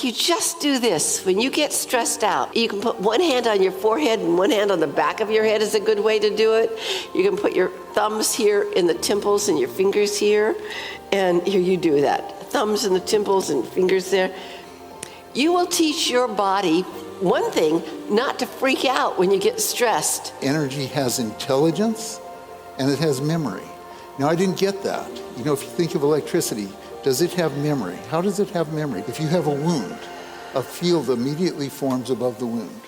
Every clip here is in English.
you just do this, when you get stressed out, you can put one hand on your forehead and one hand on the back of your head is a good way to do it. You can put your thumbs here in the temples and your fingers here. And here you do that. Thumbs in the temples and fingers there. You will teach your body, one thing, not to freak out when you get stressed. Energy has intelligence and it has memory. Now, I didn't get that. You know, if you think of electricity, does it have memory? How does it have memory? If you have a wound, a field immediately forms above the wound.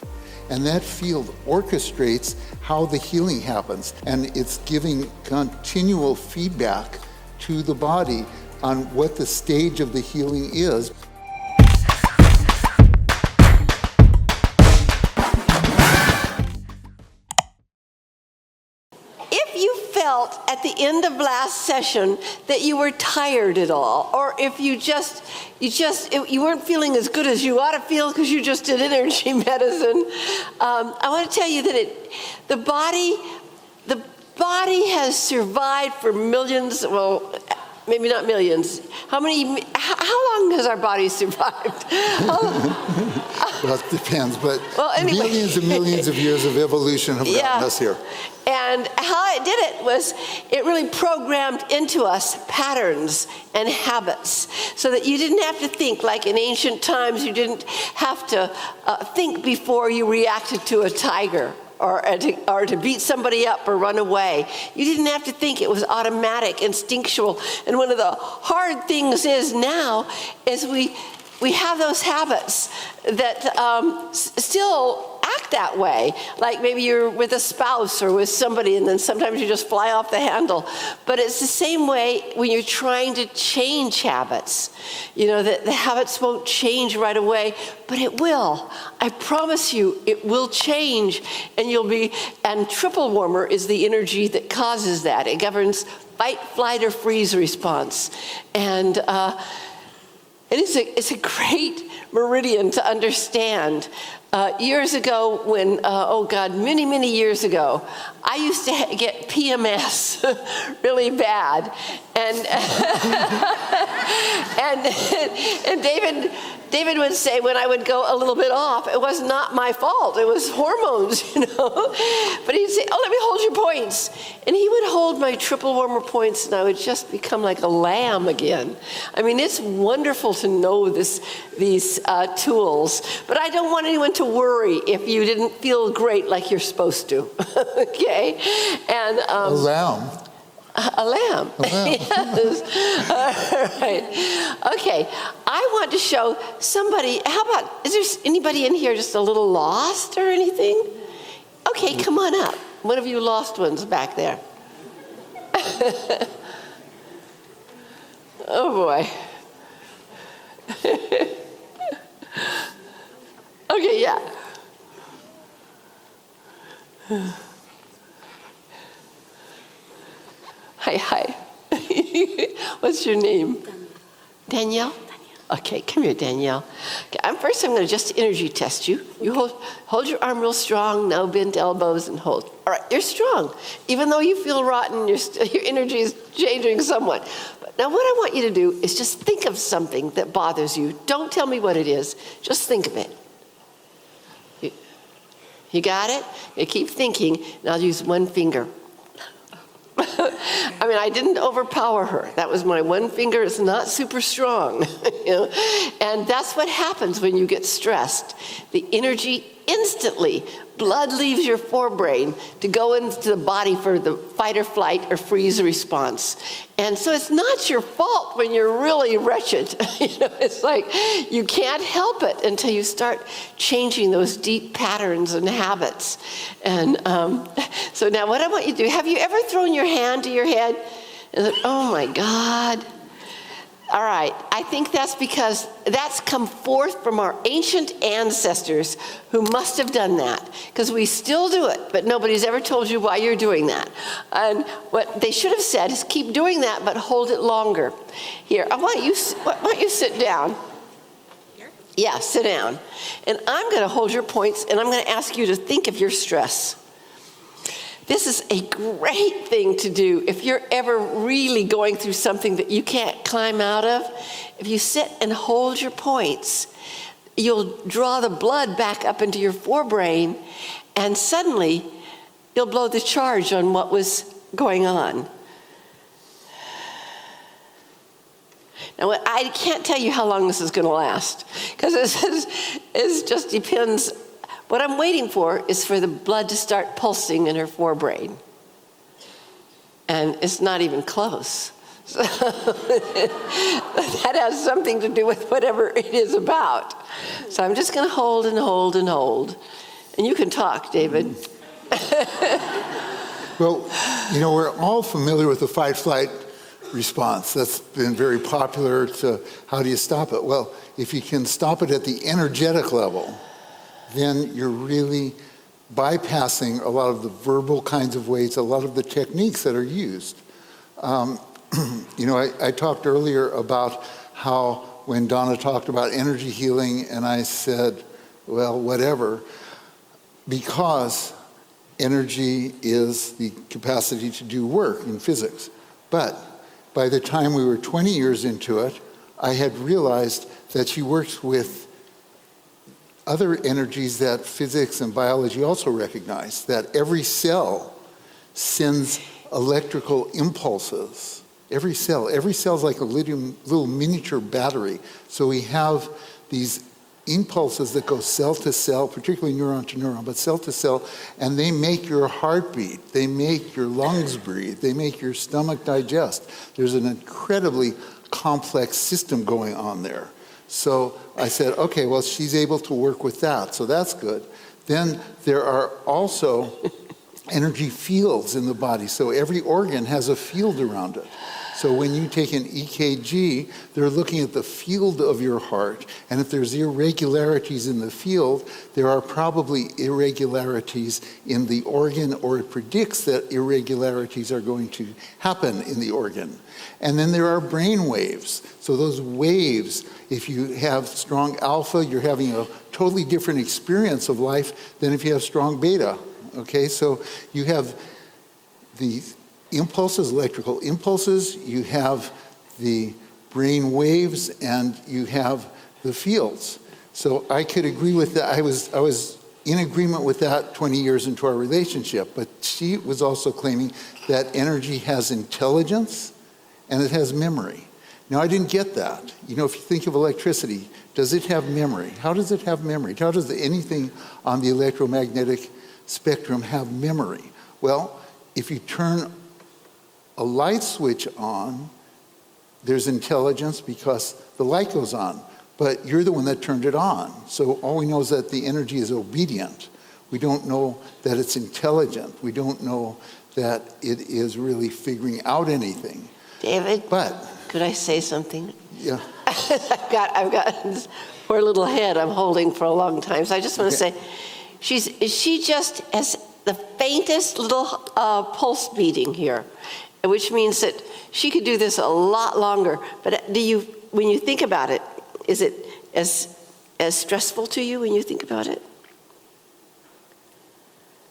And that field orchestrates how the healing happens. And it's giving continual feedback to the body on what the stage of the healing is. At the end of last session that you were tired at all, or if you weren't feeling as good as you ought to feel because you just did energy medicine, I want to tell you that the body has survived for millions, well, maybe not millions. How long has our body survived? Well, it depends, but well, anyway. Millions and millions of years of evolution have gotten us here. And how it did it was it really programmed into us patterns and habits so that you didn't have to think like in ancient times. You didn't have to think before you reacted to a tiger or to beat somebody up or run away. You didn't have to think. It was automatic, instinctual. And one of the hard things is now is we have those habits that still act that way. Like maybe you're with a spouse or with somebody and then sometimes you just fly off the handle. But it's the same way when you're trying to change habits. You know, the habits won't change right away, but it will. I promise you, it will change and triple warmer is the energy that causes that. It governs fight, flight, or freeze response. And it's a great meridian to understand. Years ago when, many, many years ago, I used to get PMS really bad. And, and David would say when I would go a little bit off, it was not my fault. It was hormones, you know. But he'd say, let me hold your points. And he would hold my triple warmer points and I would just become like a lamb again. I mean, it's wonderful to know these tools. But I don't want anyone to worry if you didn't feel great like you're supposed to, okay? And a lamb. A lamb. Yes. All right. Okay. I want to show somebody. How about, is there anybody in here just a little lost or anything? Okay, come on up. One of you lost ones back there. Oh boy. Okay, yeah. Hi. What's your name? Danielle? Okay, come here, Danielle. Okay, first I'm going to just energy test you. You hold your arm real strong, no bent elbows, and hold. All right, you're strong. Even though you feel rotten, your energy is changing somewhat. But now what I want you to do is just think of something that bothers you. Don't tell me what it is. Just think of it. You got it? You keep thinking, and I'll use one finger. I mean, I didn't overpower her. That was my one finger. It's not super strong, you know? And that's what happens when you get stressed. The energy instantly, blood leaves your forebrain to go into the body for the fight or flight or freeze response. And so it's not your fault when you're really wretched. You know, it's like you can't help it until you start changing those deep patterns and habits. And so now what I want you to do, have you ever thrown your hand to your head and said, oh my God? All right, I think that's because that's come forth from our ancient ancestors who must have done that, because we still do it, but nobody's ever told you why you're doing that. And what they should have said is keep doing that, but hold it longer. Here, why don't you sit down? Here? Yeah, sit down. And I'm going to hold your points, and I'm going to ask you to think of your stress. This is a great thing to do if you're ever really going through something that you can't climb out of. If you sit and hold your points, you'll draw the blood back up into your forebrain, and suddenly you'll blow the charge on what was going on. Now, I can't tell you how long this is going to last, because it just depends. What I'm waiting for is for the blood to start pulsing in her forebrain. And it's not even close. So that has something to do with whatever it is about. So I'm just going to hold and hold and hold. And you can talk, David. Well, we're all familiar with the fight-flight response. That's been very popular. To how do you stop it? Well, if you can stop it at the energetic level, then you're really bypassing a lot of the verbal kinds of ways, a lot of the techniques that are used. I talked earlier about how when Donna talked about energy healing, and I said, well, whatever, because energy is the capacity to do work in physics. But by the time we were 20 years into it, I had realized that she works with other energies that physics and biology also recognize, that every cell sends electrical impulses. Every cell is like a little miniature battery. So we have these impulses that go cell to cell, particularly neuron to neuron, but cell to cell, and they make your heart beat, they make your lungs breathe, they make your stomach digest. There's an incredibly complex system going on there. So I said, okay, well, she's able to work with that, so that's good. Then there are also energy fields in the body, so every organ has a field around it. So when you take an EKG, they're looking at the field of your heart, and if there's irregularities in the field, there are probably irregularities in the organ, or it predicts that irregularities are going to happen in the organ. And then there are brain waves. So those waves, if you have strong alpha, you're having a totally different experience of life than if you have strong beta. Okay, so you have the impulses, electrical impulses, you have the brain waves, and you have the fields. So I could agree with that. I was in agreement with that 20 years into our relationship, but she was also claiming that energy has intelligence and it has memory. Now, I didn't get that. If you think of electricity, does it have memory? How does it have memory? How does anything on the electromagnetic spectrum have memory? Well, if you turn a light switch on, there's intelligence because the light goes on, but you're the one that turned it on. So all we know is that the energy is obedient. We don't know that it's intelligent. We don't know that it is really figuring out anything. David, but could I say something? Yeah. I've got this poor little head I'm holding for a long time, so I just want to say, she just has the faintest little pulse beating here, which means that she could do this a lot longer. But when you think about it, is it as stressful to you when you think about it?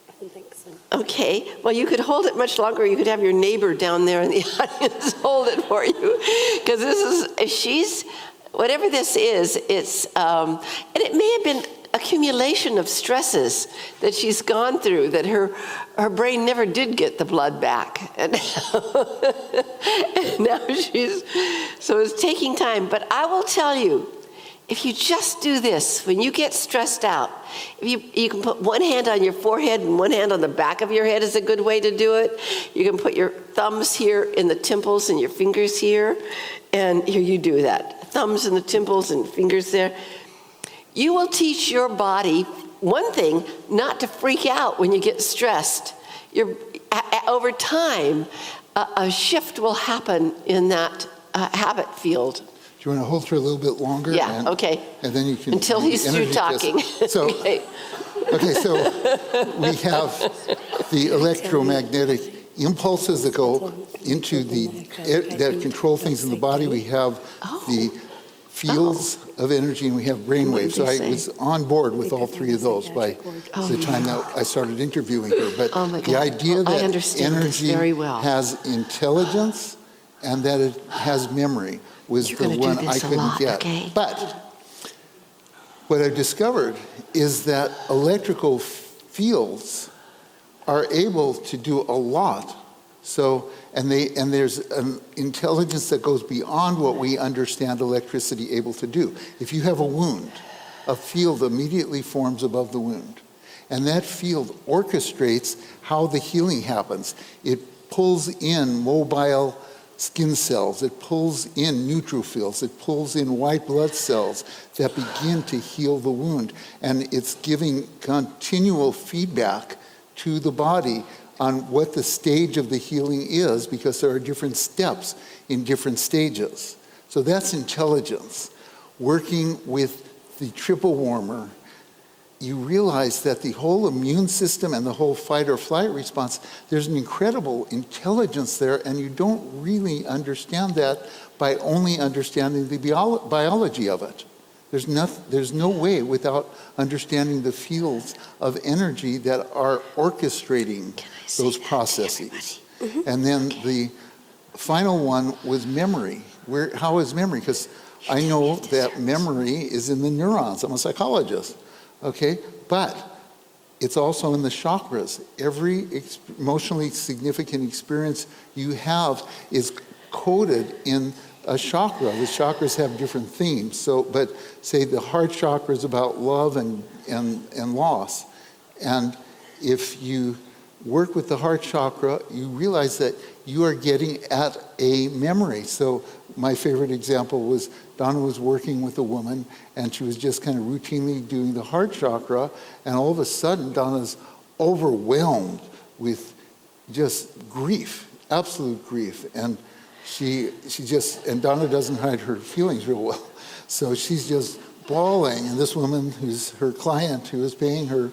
I don't think so. Okay, well, you could hold it much longer. You could have your neighbor down there in the audience hold it for you, because she's, whatever this is, it's, and it may have been accumulation of stresses that she's gone through, that her brain never did get the blood back, and now so it's taking time. But I will tell you, if you just do this, when you get stressed out, if you can put one hand on your forehead and one hand on the back of your head is a good way to do it. You can put your thumbs here in the temples and your fingers here, and here you do that. Thumbs in the temples and fingers there. You will teach your body, one thing, not to freak out when you get stressed. Over time, a shift will happen in that habit field. Do you want to hold her a little bit longer? Yeah, okay. And then you can... Until he's through talking. So, okay. So we have the electromagnetic impulses that go into that control things in the body. We have the fields of energy, and we have brain waves. So I was on board with all three of those by the time that I started interviewing her. But the idea that energy has intelligence and that it has memory was the one I couldn't get. Okay. But what I discovered is that electrical fields are able to do a lot. So, and there's an intelligence that goes beyond what we understand electricity able to do. If you have a wound, a field immediately forms above the wound. And that field orchestrates how the healing happens. It pulls in mobile skin cells, it pulls in neutrophils, it pulls in white blood cells that begin to heal the wound. And it's giving continual feedback to the body on what the stage of the healing is, because there are different steps in different stages. So that's intelligence. Working with the triple warmer, you realize that the whole immune system and the whole fight or flight response, there's an incredible intelligence there, and you don't really understand that by only understanding the biology of it. There's no way without understanding the fields of energy that are orchestrating those processes. And then the final one was memory. How is memory? Because I know that memory is in the neurons. I'm a psychologist, okay? But it's also in the chakras. Every emotionally significant experience you have is coded in a chakra. The chakras have different themes. So, but say the heart chakra is about love and loss. And if you work with the heart chakra, you realize that you are getting at a memory. So my favorite example was Donna was working with a woman, and she was just kind of routinely doing the heart chakra, and all of a sudden Donna's overwhelmed with just grief, absolute grief. And she just, and Donna doesn't hide her feelings real well. So she's just bawling, and this woman who's her client, who is paying her,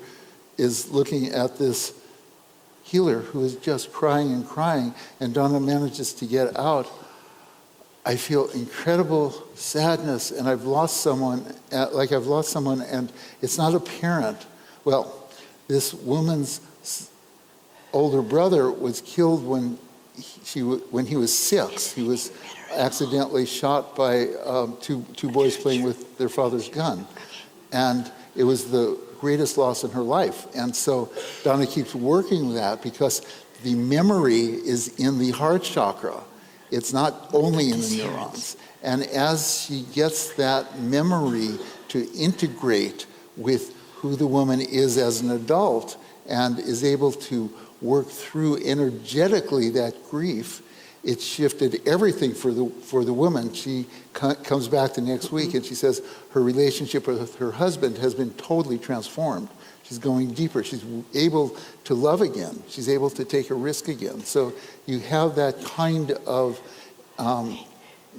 is looking at this healer who is just crying and crying, and Donna manages to get out. I feel incredible sadness, and I've lost someone, and it's not apparent. Well, this woman's older brother was killed when he was 6. He was accidentally shot by two boys playing with their father's gun. And it was the greatest loss in her life. And so Donna keeps working that because the memory is in the heart chakra. It's not only in the neurons. And as she gets that memory to integrate with who the woman is as an adult and is able to work through energetically that grief, it shifted everything for the woman. She comes back the next week and she says her relationship with her husband has been totally transformed. She's going deeper. She's able to love again. She's able to take a risk again. So you have that kind of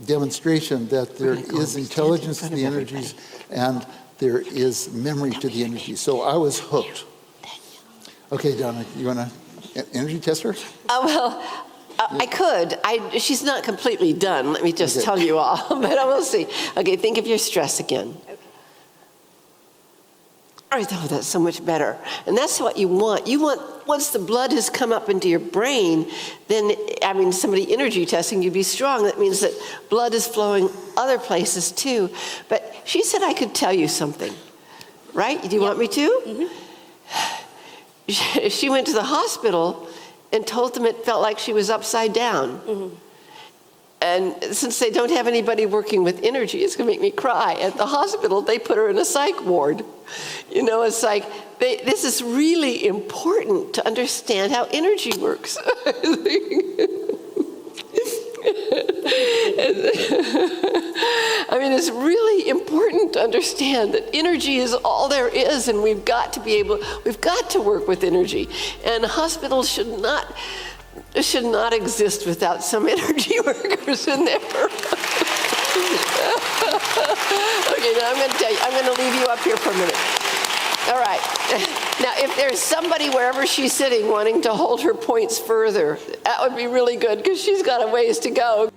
demonstration that there is intelligence to the energies and there is memory to the energies. So I was hooked. Okay, Donna, you want to energy test her? I could. She's not completely done, let me just tell you all, but I will see. Okay, think of your stress again. Okay. All right, oh, that's so much better. And that's what you want. You want, once the blood has come up into your brain, then, somebody energy testing you be strong. That means that blood is flowing other places too. But she said I could tell you something, right? Do you want me to? Mm-hmm. She went to the hospital and told them it felt like she was upside down. Mm-hmm. And since they don't have anybody working with energy, it's going to make me cry. At the hospital, they put her in a psych ward. It's like, this is really important to understand how energy works. It's really important to understand that energy is all there is, and we've got to work with energy. And hospitals should not exist without some energy workers in there. Okay, now I'm going to leave you up here for a minute. All right. Now, if there's somebody wherever she's sitting wanting to hold her points further, that would be really good because she's got a ways to go.